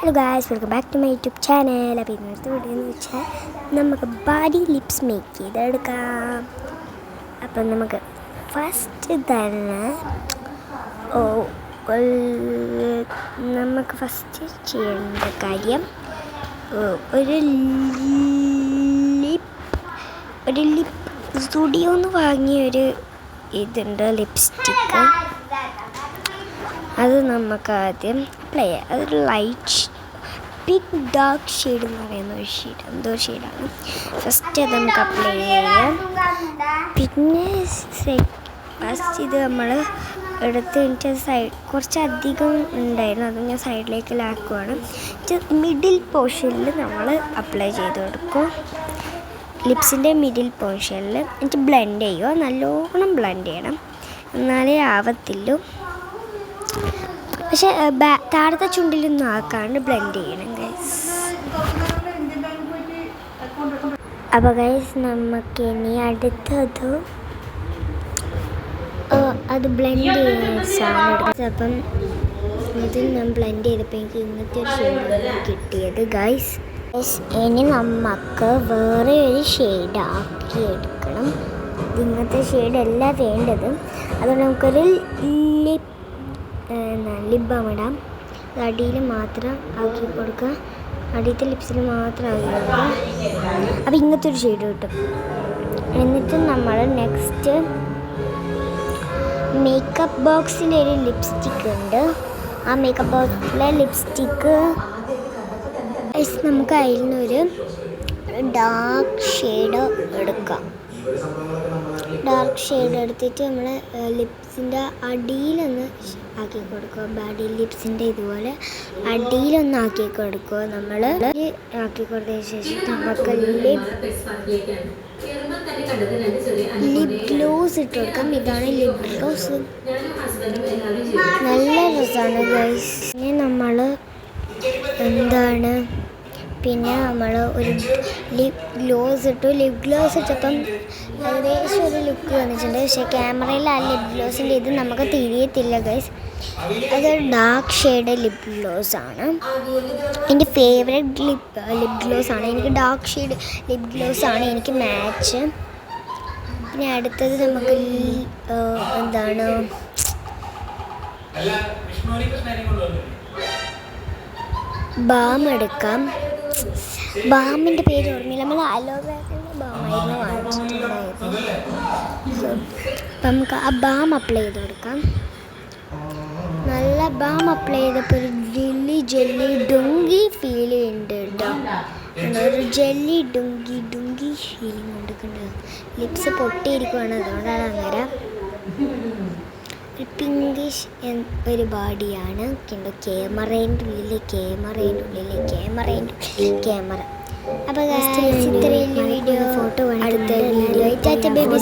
Hello guys, welcome back to my YouTube channel. അപ്പോൾ ഇന്നത്തെ video എന്ന് വെച്ചാൽ നമുക്ക് ബാഡി ലിപ്സ് മേക്ക് ചെയ്തെടുക്കാം. അപ്പം നമുക്ക് ഫസ്റ്റ് തന്നെ നമുക്ക് ഫസ്റ്റ് ചെയ്യേണ്ട കാര്യം ഒരു ലിപ്പ് സ്റ്റുഡിയോ എന്ന് വാങ്ങിയൊരു ഇതുണ്ട്, ലിപ്സ്റ്റിക്ക്. അത് നമുക്ക് ആദ്യം അപ്ലൈ ചെയ്യാം. അതൊരു ലൈറ്റ് പിങ്ക് ഡാർക്ക് ഷെയ്ഡ് എന്ന് പറയുന്ന ഒരു ഷെയ്ഡ്, എന്തോ ഷെയ്ഡാണ്. ഫസ്റ്റ് അത് നമുക്ക് അപ്ലൈ ചെയ്യാം. പിന്നെ ഫസ്റ്റ് ഇത് നമ്മൾ എടുത്ത് എനിക്ക് സൈഡ് കുറച്ചധികം ഉണ്ടായിരുന്നു, അത് ഞാൻ സൈഡിലേക്ക് ലാക്കുവാണ്. മിഡിൽ പോർഷനിൽ നമ്മൾ അപ്ലൈ ചെയ്ത് കൊടുക്കും. ലിപ്സിൻ്റെ മിഡിൽ പോർഷനിൽ എനിക്ക് ബ്ലെൻഡ് ചെയ്യുക, നല്ലോണം ബ്ലെൻഡ് ചെയ്യണം, എന്നാലേ ആവത്തില്ല. പക്ഷെ താഴത്തെ ചുണ്ടിലൊന്നും ആക്കാണ്ട് ബ്ലെൻഡ് ചെയ്യണം ഗൈസ്. അപ്പോൾ ഗൈസ് നമുക്ക് ഇനി അടുത്തത് അത് ബ്ലെൻഡ് ചെയ്യുന്ന സാധനം എടുക്കുന്നത്. അപ്പം ഇത് ഞാൻ ബ്ലെൻഡ് ചെയ്തപ്പോൾ എനിക്ക് ഇങ്ങനത്തെ ഒരു ഷെയ്ഡാണ് കിട്ടിയത് ഗൈസ്. ഇനി നമുക്ക് വേറെ ഒരു ഷെയ്ഡ് ആക്കി എടുക്കണം. ഇങ്ങനത്തെ ഷെയ്ഡല്ല വേണ്ടത്. അതുകൊണ്ട് നമുക്കൊരു ലിപ് ബാം ഇടാം. അത് അടിയിൽ മാത്രം ആക്കി കൊടുക്കുക, അടിയത്തെ ലിപ്സിൽ മാത്രം ആക്കി കൊടുക്കുക. അപ്പോൾ ഇങ്ങനത്തെ ഒരു ഷെയ്ഡ് കിട്ടും. എന്നിട്ട് നമ്മൾ നെക്സ്റ്റ് മേക്കപ്പ് ബോക്സിൻ്റെ ഒരു ലിപ്സ്റ്റിക്ക് ഉണ്ട്. ആ മേക്കപ്പ് ബോക്സിലെ ലിപ്സ്റ്റിക്ക് നമുക്ക് അതിൽ നിന്നൊരു ഡാർക്ക് ഷെയ്ഡ് എടുക്കാം. ഡാർക്ക് ഷെയ്ഡ് എടുത്തിട്ട് നമ്മൾ ലിപ്സിൻ്റെ അടിയിലൊന്ന് ആക്കി കൊടുക്കുക. ബാഡി ലിപ്സിൻ്റെ ഇതുപോലെ അടിയിലൊന്ന് ആക്കി കൊടുക്കുക. നമ്മൾ ആക്കി കൊടുത്തതിന് ശേഷം നമുക്ക് ലിപ് ഗ്ലോസ് ഇട്ട് കൊടുക്കാം. ഇതാണ് ലിപ് ഗ്ലോസ്, നല്ല രസമാണ് ഗൈസ്. പിന്നെ നമ്മൾ ഒരു ലിപ് ഗ്ലോസ് ഇട്ടു. ലിപ് ഗ്ലോസ് ഇട്ടപ്പം ഏകദേശം ഒരു ലുക്ക് വന്നിട്ടുണ്ട്. പക്ഷേ ക്യാമറയിൽ ആ ലിപ് ഗ്ലോസിൻ്റെ ഇത് നമുക്ക് തിരിയത്തില്ല ഗൈസ്. അതൊരു ഡാർക്ക് ഷെയ്ഡ് ലിപ് ഗ്ലോസ് ആണ്. എൻ്റെ ഫേവറേറ്റ് ലിപ് ഗ്ലോസ് ആണ്. എനിക്ക് ഡാർക്ക് ഷെയ്ഡ് ലിപ് ഗ്ലോസ് ആണ് എനിക്ക് മാച്ച്. പിന്നെ അടുത്തത് നമുക്ക് ബാം എടുക്കാം. ബാമിൻ്റെ പേര് ഓർമ്മയില്ല, നമ്മൾ അലോവേറയുടെ ബാമായിരുന്നു വാങ്ങിച്ചിട്ടുണ്ടായിരുന്നു. അപ്പം നമുക്ക് ആ ബാം അപ്ലൈ ചെയ്ത് കൊടുക്കാം. നല്ല ബാം അപ്ലൈ ചെയ്തപ്പോൾ ഒരു ജെല്ലി ഡുങ്കി ഫീൽ ചെയ്യുന്നുണ്ട് കേട്ടോ. ഒരു ജെല്ലി ഡുങ്കി ഫീലിംഗ് കൊടുക്കുന്നുണ്ട്. ലിപ്സ് പൊട്ടിയിരിക്കുവാണ്, അതുകൊണ്ടാണ് അങ്ങനെ. ഒരു പിങ്കിഷ് ഒരു ബോഡിയാണ് കണ്ടോ. ക്യാമറേൻ്റെ ഉള്ളിൽ ക്യാമറ. അപ്പോൾ ഇത്രയും വീഡിയോ, അടുത്ത വീഡിയോ ബേബി.